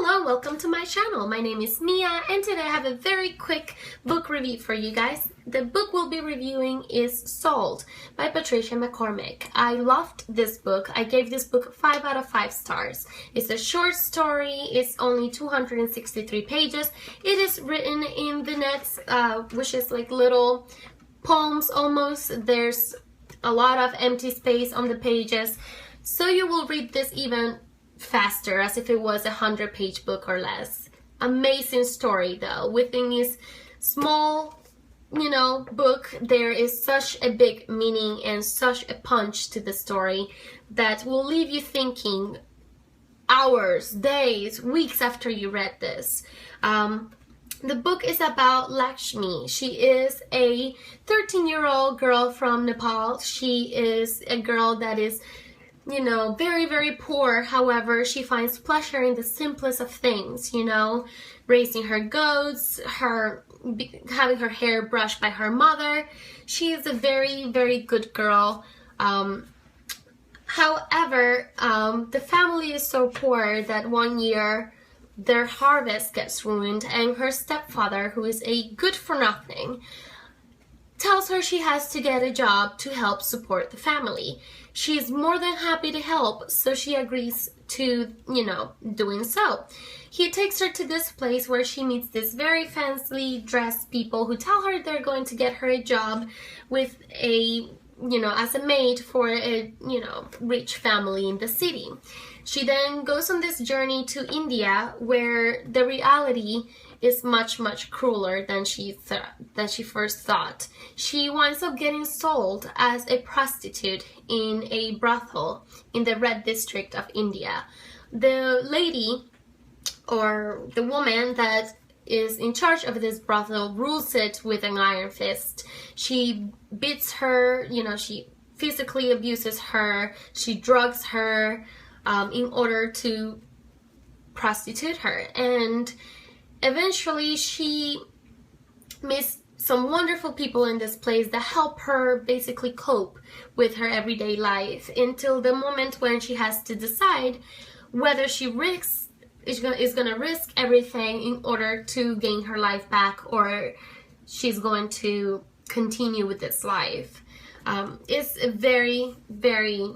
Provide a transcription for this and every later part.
Hello, welcome to my channel. My name is Mia and today I have a very quick book review for you guys. The book we'll be reviewing is Sold by Patricia McCormick. I loved this book. I gave this book 5 out of 5 stars. It's a short story. It's only 263 pages. It is written in vignettes, which is like little poems almost. There's a lot of empty space on the pages. So you will read this even faster, as if it was a 100-page book or less. Amazing story though. Within this small, book, there is such a big meaning and such a punch to the story that will leave you thinking hours, days, weeks after you read this. The book is about Lakshmi. She is a 13-year-old girl from Nepal. She is a girl that is very, very poor. However, she finds pleasure in the simplest of things, raising her goats, having her hair brushed by her mother. She is a very, very good girl. However, the family is so poor that one year their harvest gets ruined, and her stepfather, who is a good-for-nothing, tells her she has to get a job to help support the family. She's more than happy to help, so she agrees to, doing so. He takes her to this place where she meets this very fancy dressed people who tell her they're going to get her a job with a, as a maid for a, rich family in the city. She then goes on this journey to India, where the reality is much, much crueler than she first thought. She winds up getting sold as a prostitute in a brothel in the Red District of India. The lady, or the woman that is in charge of this brothel, rules it with an iron fist. She beats her, she physically abuses her, she drugs her in order to prostitute her. And eventually she meets some wonderful people in this place that help her basically cope with her everyday life until the moment when she has to decide whether she is going to risk everything in order to gain her life back, or she's going to continue with this life. It's a very, very,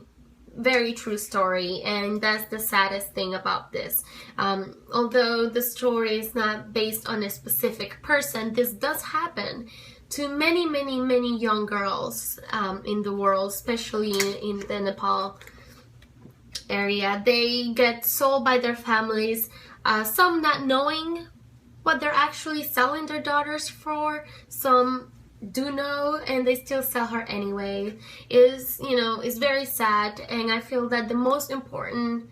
very true story, and that's the saddest thing about this. Although the story is not based on a specific person, this does happen to many, many, many young girls in the world, especially in the Nepal area. They get sold by their families, some not knowing what they're actually selling their daughters for, some do know and they still sell her anyway. Is very sad, and I feel that the most important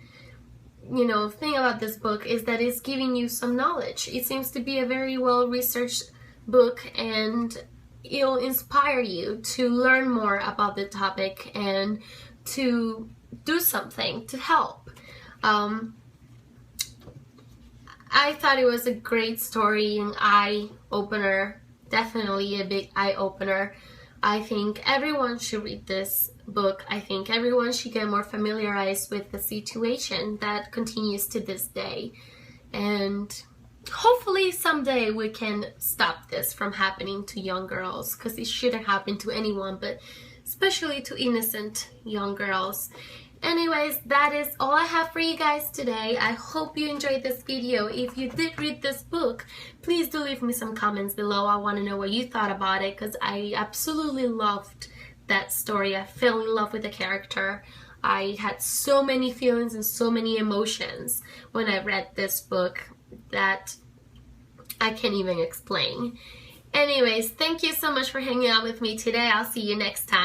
thing about this book is that it's giving you some knowledge. It seems to be a very well researched book, and it'll inspire you to learn more about the topic and to do something to help. I thought it was a great story, an eye-opener. Definitely a big eye-opener. I think everyone should read this book. I think everyone should get more familiarized with the situation that continues to this day. And hopefully someday we can stop this from happening to young girls, because it shouldn't happen to anyone, but especially to innocent young girls. Anyways, that is all I have for you guys today. I hope you enjoyed this video. If you did read this book, please do leave me some comments below. I want to know what you thought about it, because I absolutely loved that story. I fell in love with the character. I had so many feelings and so many emotions when I read this book that I can't even explain. Anyways, thank you so much for hanging out with me today. I'll see you next time.